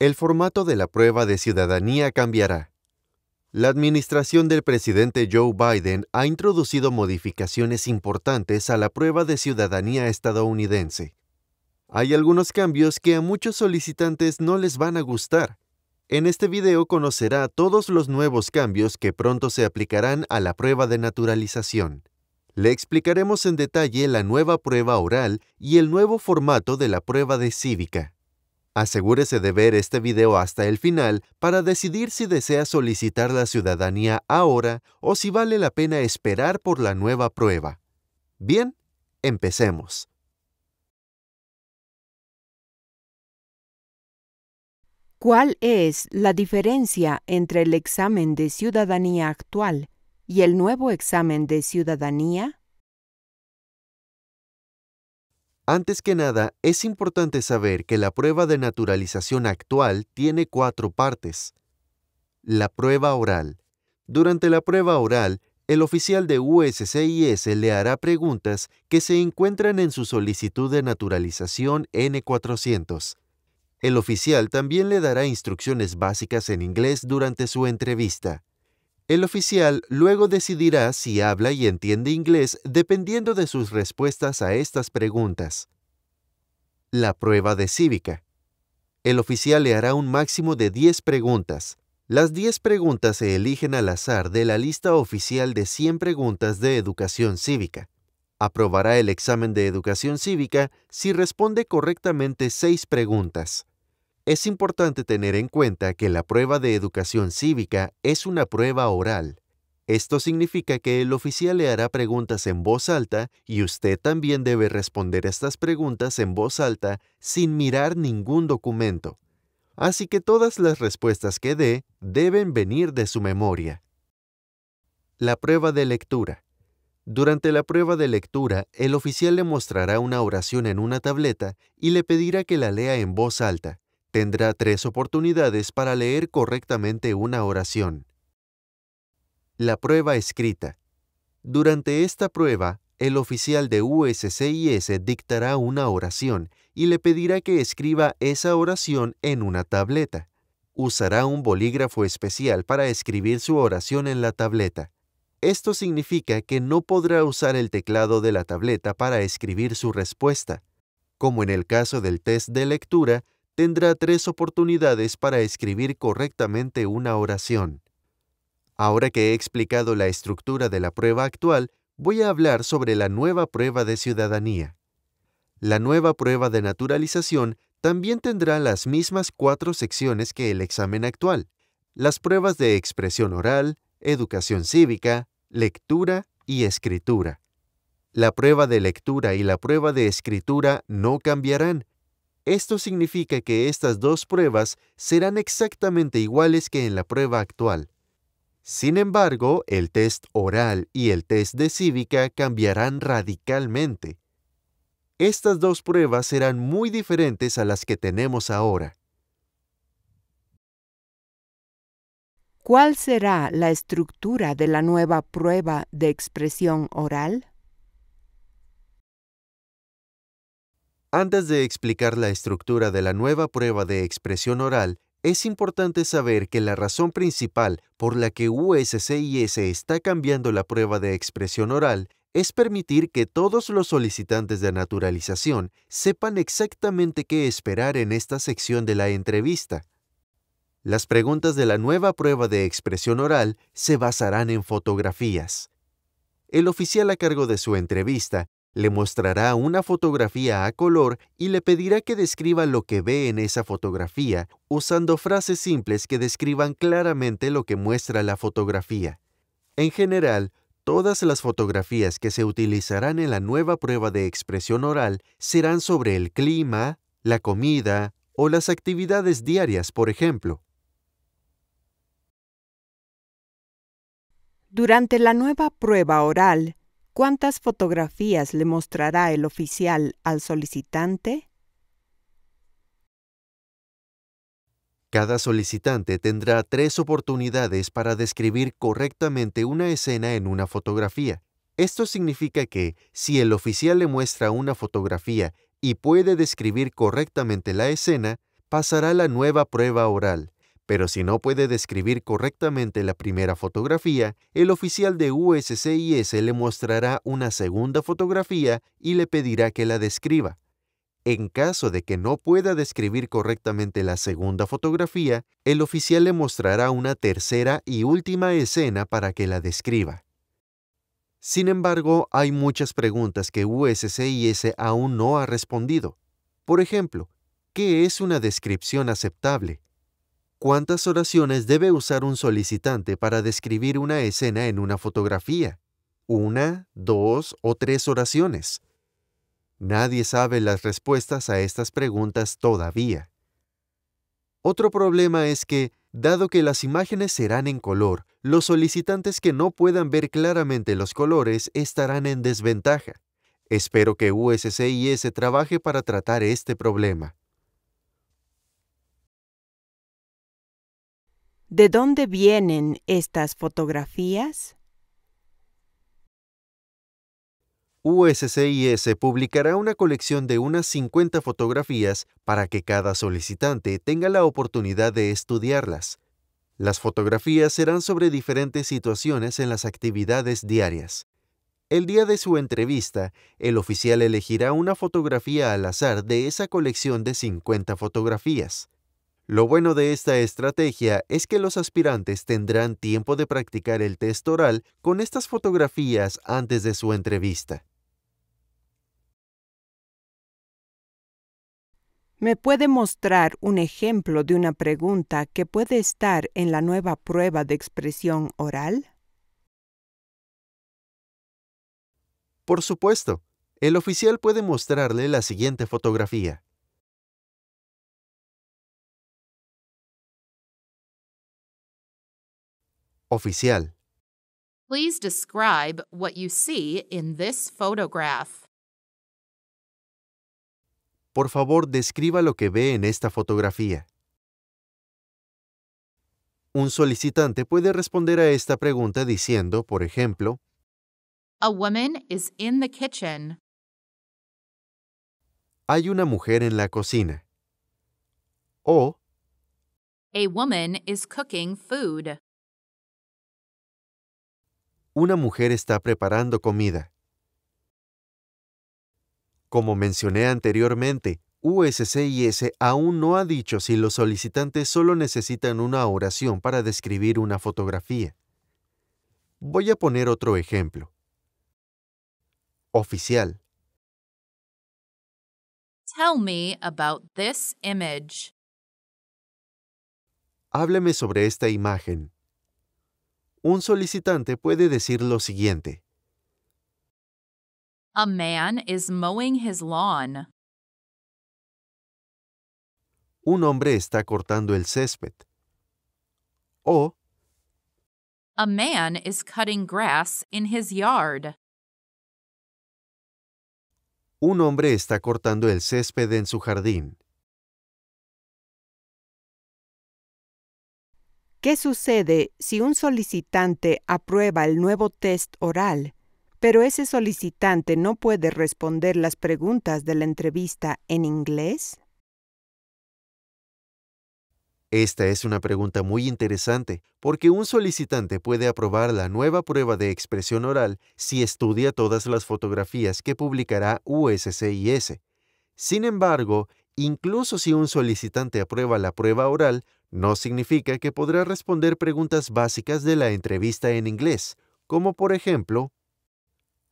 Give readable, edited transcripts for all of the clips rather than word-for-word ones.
El formato de la prueba de ciudadanía cambiará. La administración del presidente Joe Biden ha introducido modificaciones importantes a la prueba de ciudadanía estadounidense. Hay algunos cambios que a muchos solicitantes no les van a gustar. En este video conocerá todos los nuevos cambios que pronto se aplicarán a la prueba de naturalización. Le explicaremos en detalle la nueva prueba oral y el nuevo formato de la prueba de cívica. Asegúrese de ver este video hasta el final para decidir si desea solicitar la ciudadanía ahora o si vale la pena esperar por la nueva prueba. Bien, empecemos. ¿Cuál es la diferencia entre el examen de ciudadanía actual y el nuevo examen de ciudadanía? Antes que nada, es importante saber que la prueba de naturalización actual tiene 4 partes. La prueba oral. Durante la prueba oral, el oficial de USCIS le hará preguntas que se encuentran en su solicitud de naturalización N400. El oficial también le dará instrucciones básicas en inglés durante su entrevista. El oficial luego decidirá si habla y entiende inglés dependiendo de sus respuestas a estas preguntas. La prueba de cívica. El oficial le hará un máximo de 10 preguntas. Las 10 preguntas se eligen al azar de la lista oficial de 100 preguntas de educación cívica. Aprobará el examen de educación cívica si responde correctamente 6 preguntas. Es importante tener en cuenta que la prueba de educación cívica es una prueba oral. Esto significa que el oficial le hará preguntas en voz alta y usted también debe responder estas preguntas en voz alta sin mirar ningún documento. Así que todas las respuestas que dé deben venir de su memoria. La prueba de lectura. Durante la prueba de lectura, el oficial le mostrará una oración en una tableta y le pedirá que la lea en voz alta. Tendrá 3 oportunidades para leer correctamente una oración. La prueba escrita. Durante esta prueba, el oficial de USCIS dictará una oración y le pedirá que escriba esa oración en una tableta. Usará un bolígrafo especial para escribir su oración en la tableta. Esto significa que no podrá usar el teclado de la tableta para escribir su respuesta. Como en el caso del test de lectura, tendrá 3 oportunidades para escribir correctamente una oración. Ahora que he explicado la estructura de la prueba actual, voy a hablar sobre la nueva prueba de ciudadanía. La nueva prueba de naturalización también tendrá las mismas 4 secciones que el examen actual: las pruebas de expresión oral, educación cívica, lectura y escritura. La prueba de lectura y la prueba de escritura no cambiarán. Esto significa que estas 2 pruebas serán exactamente iguales que en la prueba actual. Sin embargo, el test oral y el test de cívica cambiarán radicalmente. Estas 2 pruebas serán muy diferentes a las que tenemos ahora. ¿Cuál será la estructura de la nueva prueba de expresión oral? Antes de explicar la estructura de la nueva prueba de expresión oral, es importante saber que la razón principal por la que USCIS está cambiando la prueba de expresión oral es permitir que todos los solicitantes de naturalización sepan exactamente qué esperar en esta sección de la entrevista. Las preguntas de la nueva prueba de expresión oral se basarán en fotografías. El oficial a cargo de su entrevista le mostrará una fotografía a color y le pedirá que describa lo que ve en esa fotografía, usando frases simples que describan claramente lo que muestra la fotografía. En general, todas las fotografías que se utilizarán en la nueva prueba de expresión oral serán sobre el clima, la comida o las actividades diarias, por ejemplo. Durante la nueva prueba oral, ¿cuántas fotografías le mostrará el oficial al solicitante? Cada solicitante tendrá 3 oportunidades para describir correctamente una escena en una fotografía. Esto significa que, si el oficial le muestra una fotografía y puede describir correctamente la escena, pasará la nueva prueba oral, pero si no puede describir correctamente la primera fotografía, el oficial de USCIS le mostrará una segunda fotografía y le pedirá que la describa. En caso de que no pueda describir correctamente la segunda fotografía, el oficial le mostrará una tercera y última escena para que la describa. Sin embargo, hay muchas preguntas que USCIS aún no ha respondido. Por ejemplo, ¿qué es una descripción aceptable? ¿Cuántas oraciones debe usar un solicitante para describir una escena en una fotografía? ¿Una, dos o tres oraciones? Nadie sabe las respuestas a estas preguntas todavía. Otro problema es que, dado que las imágenes serán en color, los solicitantes que no puedan ver claramente los colores estarán en desventaja. Espero que USCIS trabaje para tratar este problema. ¿De dónde vienen estas fotografías? USCIS publicará una colección de unas 50 fotografías para que cada solicitante tenga la oportunidad de estudiarlas. Las fotografías serán sobre diferentes situaciones en las actividades diarias. El día de su entrevista, el oficial elegirá una fotografía al azar de esa colección de 50 fotografías. Lo bueno de esta estrategia es que los aspirantes tendrán tiempo de practicar el test oral con estas fotografías antes de su entrevista. ¿Me puede mostrar un ejemplo de una pregunta que puede estar en la nueva prueba de expresión oral? Por supuesto, el oficial puede mostrarle la siguiente fotografía. Oficial. Please describe what you see in this photograph. Por favor, describa lo que ve en esta fotografía. Un solicitante puede responder a esta pregunta diciendo, por ejemplo, A woman is in the kitchen. hay una mujer en la cocina. O, A woman is cooking food. una mujer está preparando comida. Como mencioné anteriormente, USCIS aún no ha dicho si los solicitantes solo necesitan una oración para describir una fotografía. Voy a poner otro ejemplo. Oficial. Tell me about this image. Hábleme sobre esta imagen. Un solicitante puede decir lo siguiente. A man is mowing his lawn. Un hombre está cortando el césped. O, A man is cutting grass in his yard. un hombre está cortando el césped en su jardín. ¿Qué sucede si un solicitante aprueba el nuevo test oral, pero ese solicitante no puede responder las preguntas de la entrevista en inglés? Esta es una pregunta muy interesante, porque un solicitante puede aprobar la nueva prueba de expresión oral si estudia todas las fotografías que publicará USCIS. Sin embargo, incluso si un solicitante aprueba la prueba oral, no significa que podrá responder preguntas básicas de la entrevista en inglés, como por ejemplo,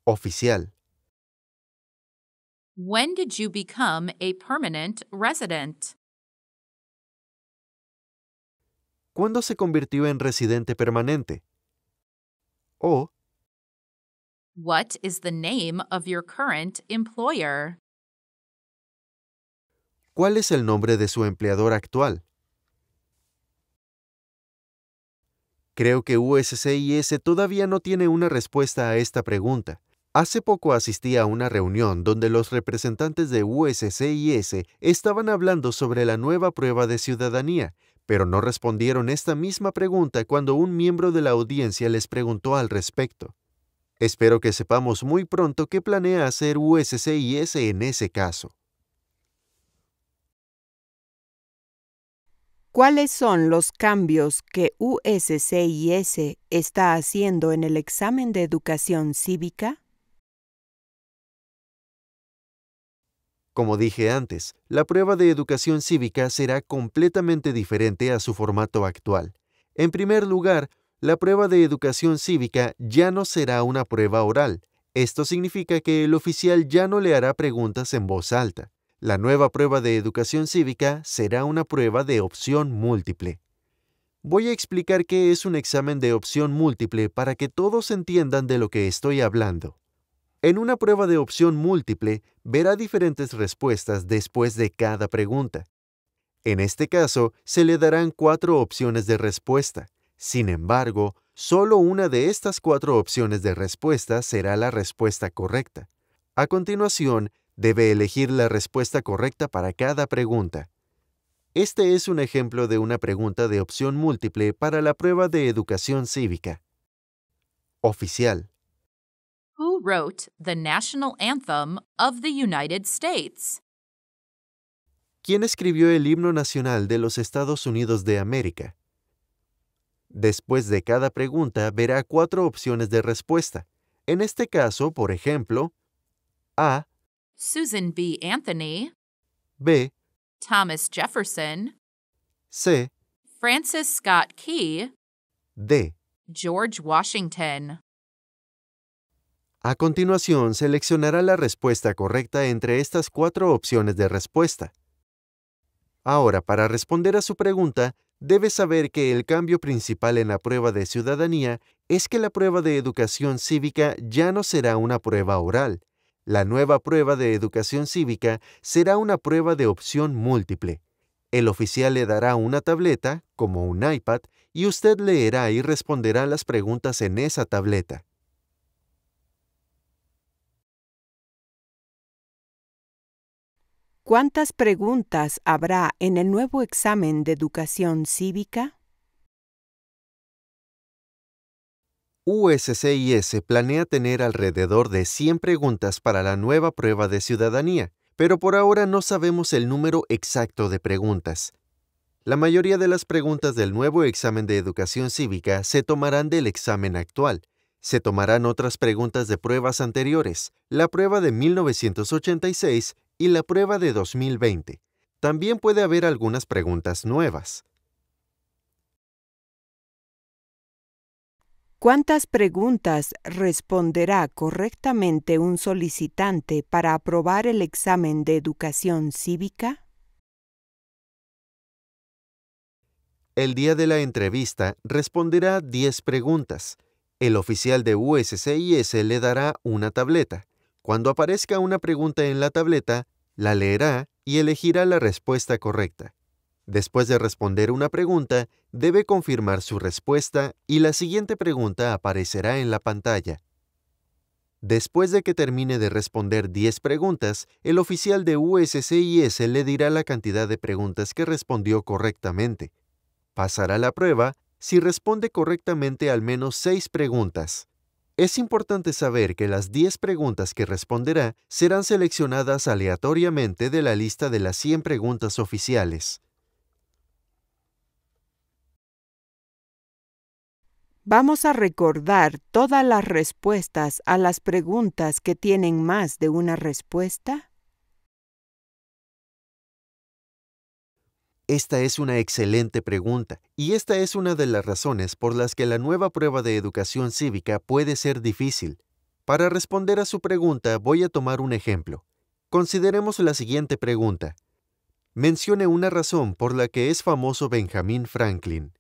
oficial. When did you become a permanent resident? ¿Cuándo se convirtió en residente permanente? O, What is the name of your current employer? ¿cuál es el nombre de su empleador actual? Creo que USCIS todavía no tiene una respuesta a esta pregunta. Hace poco asistí a una reunión donde los representantes de USCIS estaban hablando sobre la nueva prueba de ciudadanía, pero no respondieron esta misma pregunta cuando un miembro de la audiencia les preguntó al respecto. Espero que sepamos muy pronto qué planea hacer USCIS en ese caso. ¿Cuáles son los cambios que USCIS está haciendo en el examen de educación cívica? Como dije antes, la prueba de educación cívica será completamente diferente a su formato actual. En primer lugar, la prueba de educación cívica ya no será una prueba oral. Esto significa que el oficial ya no le hará preguntas en voz alta. La nueva prueba de educación cívica será una prueba de opción múltiple. Voy a explicar qué es un examen de opción múltiple para que todos entiendan de lo que estoy hablando. En una prueba de opción múltiple, verá diferentes respuestas después de cada pregunta. En este caso, se le darán 4 opciones de respuesta. Sin embargo, solo una de estas 4 opciones de respuesta será la respuesta correcta. A continuación, debe elegir la respuesta correcta para cada pregunta. Este es un ejemplo de una pregunta de opción múltiple para la prueba de educación cívica. Oficial. Who wrote the national anthem of the United States? ¿Quién escribió el himno nacional de los Estados Unidos de América? Después de cada pregunta verá 4 opciones de respuesta. En este caso, por ejemplo, A, Susan B. Anthony, B, Thomas Jefferson, C, Francis Scott Key, D. George Washington. A continuación, seleccionará la respuesta correcta entre estas 4 opciones de respuesta. Ahora, para responder a su pregunta, debe saber que el cambio principal en la prueba de ciudadanía es que la prueba de educación cívica ya no será una prueba oral. La nueva prueba de educación cívica será una prueba de opción múltiple. El oficial le dará una tableta, como un iPad, y usted leerá y responderá las preguntas en esa tableta. ¿Cuántas preguntas habrá en el nuevo examen de educación cívica? USCIS planea tener alrededor de 100 preguntas para la nueva prueba de ciudadanía, pero por ahora no sabemos el número exacto de preguntas. La mayoría de las preguntas del nuevo examen de educación cívica se tomarán del examen actual. Se tomarán otras preguntas de pruebas anteriores, la prueba de 1986 y la prueba de 2020. También puede haber algunas preguntas nuevas. ¿Cuántas preguntas responderá correctamente un solicitante para aprobar el examen de educación cívica? El día de la entrevista responderá 10 preguntas. El oficial de USCIS le dará una tableta. Cuando aparezca una pregunta en la tableta, la leerá y elegirá la respuesta correcta. Después de responder una pregunta, debe confirmar su respuesta y la siguiente pregunta aparecerá en la pantalla. Después de que termine de responder 10 preguntas, el oficial de USCIS le dirá la cantidad de preguntas que respondió correctamente. Pasará la prueba si responde correctamente al menos 6 preguntas. Es importante saber que las 10 preguntas que responderá serán seleccionadas aleatoriamente de la lista de las 100 preguntas oficiales. Vamos a recordar todas las respuestas a las preguntas que tienen más de una respuesta. Esta es una excelente pregunta, y esta es una de las razones por las que la nueva prueba de educación cívica puede ser difícil. Para responder a su pregunta, voy a tomar un ejemplo. Consideremos la siguiente pregunta. Mencione una razón por la que es famoso Benjamin Franklin.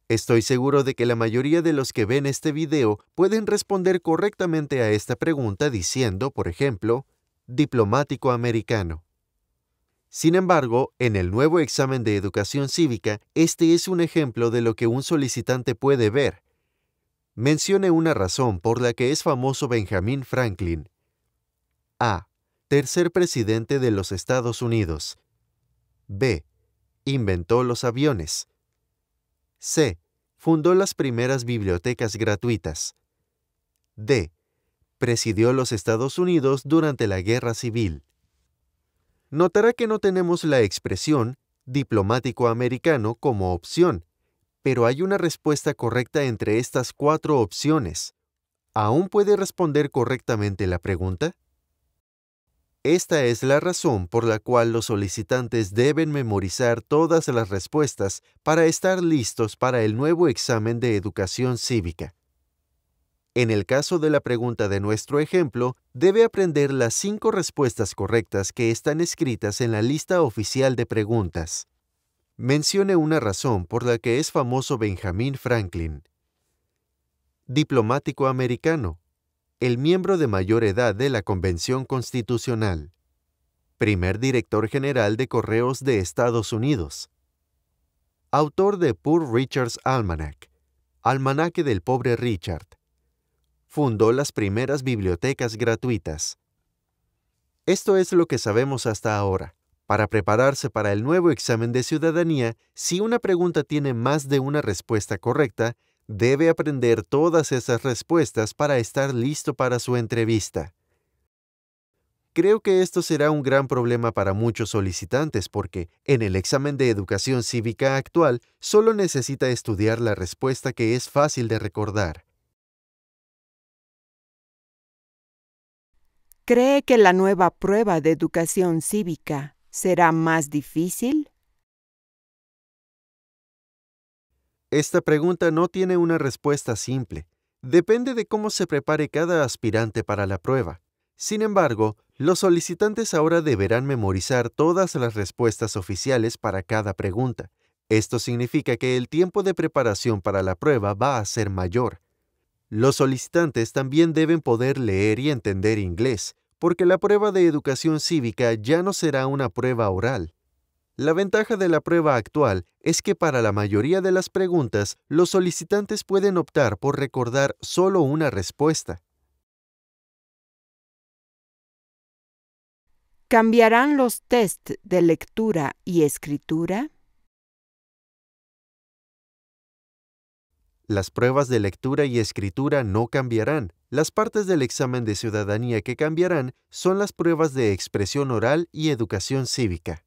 Estoy seguro de que la mayoría de los que ven este video pueden responder correctamente a esta pregunta diciendo, por ejemplo, diplomático americano. Sin embargo, en el nuevo examen de educación cívica, este es un ejemplo de lo que un solicitante puede ver. Mencione una razón por la que es famoso Benjamin Franklin. A. Tercer presidente de los Estados Unidos. B. Inventó los aviones. C. Fundó las primeras bibliotecas gratuitas. D. Presidió los Estados Unidos durante la Guerra Civil. Notará que no tenemos la expresión diplomático americano como opción, pero hay una respuesta correcta entre estas 4 opciones. ¿Aún puede responder correctamente la pregunta? Esta es la razón por la cual los solicitantes deben memorizar todas las respuestas para estar listos para el nuevo examen de educación cívica. En el caso de la pregunta de nuestro ejemplo, debe aprender las 5 respuestas correctas que están escritas en la lista oficial de preguntas. Mencione una razón por la que es famoso Benjamin Franklin. Diplomático americano. El miembro de mayor edad de la Convención Constitucional. Primer director general de Correos de Estados Unidos. Autor de Poor Richard's Almanac, Almanaque del Pobre Richard. Fundó las primeras bibliotecas gratuitas. Esto es lo que sabemos hasta ahora. Para prepararse para el nuevo examen de ciudadanía, si una pregunta tiene más de una respuesta correcta, debe aprender todas esas respuestas para estar listo para su entrevista. Creo que esto será un gran problema para muchos solicitantes porque, en el examen de educación cívica actual, solo necesita estudiar la respuesta que es fácil de recordar. ¿Cree que la nueva prueba de educación cívica será más difícil? Esta pregunta no tiene una respuesta simple. Depende de cómo se prepare cada aspirante para la prueba. Sin embargo, los solicitantes ahora deberán memorizar todas las respuestas oficiales para cada pregunta. Esto significa que el tiempo de preparación para la prueba va a ser mayor. Los solicitantes también deben poder leer y entender inglés, porque la prueba de educación cívica ya no será una prueba oral. La ventaja de la prueba actual es que para la mayoría de las preguntas, los solicitantes pueden optar por recordar solo una respuesta. ¿Cambiarán los test de lectura y escritura? Las pruebas de lectura y escritura no cambiarán. Las partes del examen de ciudadanía que cambiarán son las pruebas de expresión oral y educación cívica.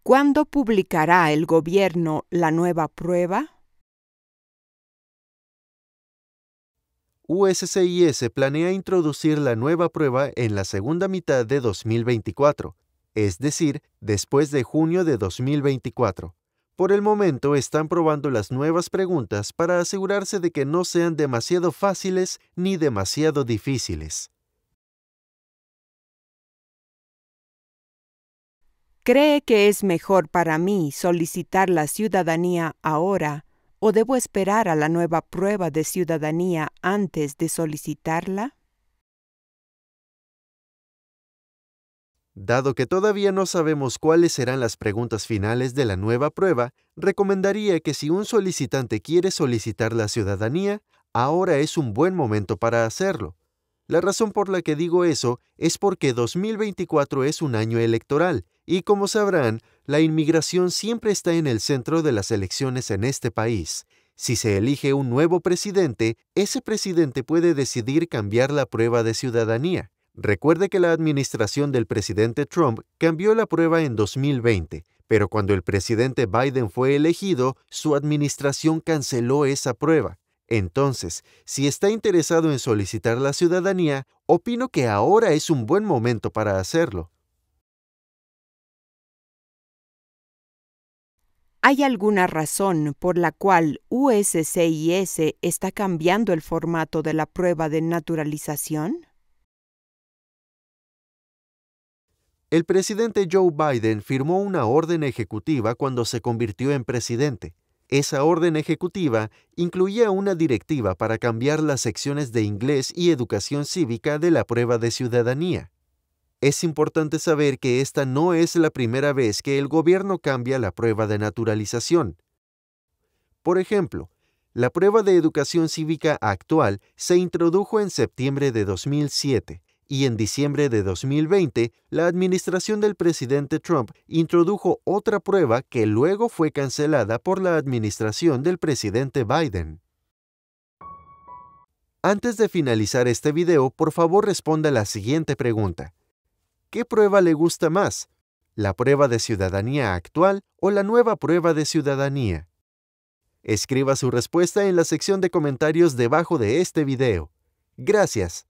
¿Cuándo publicará el gobierno la nueva prueba? USCIS planea introducir la nueva prueba en la segunda mitad de 2024, es decir, después de junio de 2024. Por el momento están probando las nuevas preguntas para asegurarse de que no sean demasiado fáciles ni demasiado difíciles. ¿Cree que es mejor para mí solicitar la ciudadanía ahora o debo esperar a la nueva prueba de ciudadanía antes de solicitarla? Dado que todavía no sabemos cuáles serán las preguntas finales de la nueva prueba, recomendaría que si un solicitante quiere solicitar la ciudadanía, ahora es un buen momento para hacerlo. La razón por la que digo eso es porque 2024 es un año electoral y, como sabrán, la inmigración siempre está en el centro de las elecciones en este país. Si se elige un nuevo presidente, ese presidente puede decidir cambiar la prueba de ciudadanía. Recuerde que la administración del presidente Trump cambió la prueba en 2020, pero cuando el presidente Biden fue elegido, su administración canceló esa prueba. Entonces, si está interesado en solicitar la ciudadanía, opino que ahora es un buen momento para hacerlo. ¿Hay alguna razón por la cual USCIS está cambiando el formato de la prueba de naturalización? El presidente Joe Biden firmó una orden ejecutiva cuando se convirtió en presidente. Esa orden ejecutiva incluía una directiva para cambiar las secciones de inglés y educación cívica de la prueba de ciudadanía. Es importante saber que esta no es la primera vez que el gobierno cambia la prueba de naturalización. Por ejemplo, la prueba de educación cívica actual se introdujo en septiembre de 2007 y en diciembre de 2020 la administración del presidente Trump introdujo otra prueba que luego fue cancelada por la administración del presidente Biden. Antes de finalizar este video, por favor responda la siguiente pregunta. ¿Qué prueba le gusta más? ¿La prueba de ciudadanía actual o la nueva prueba de ciudadanía? Escriba su respuesta en la sección de comentarios debajo de este video. Gracias.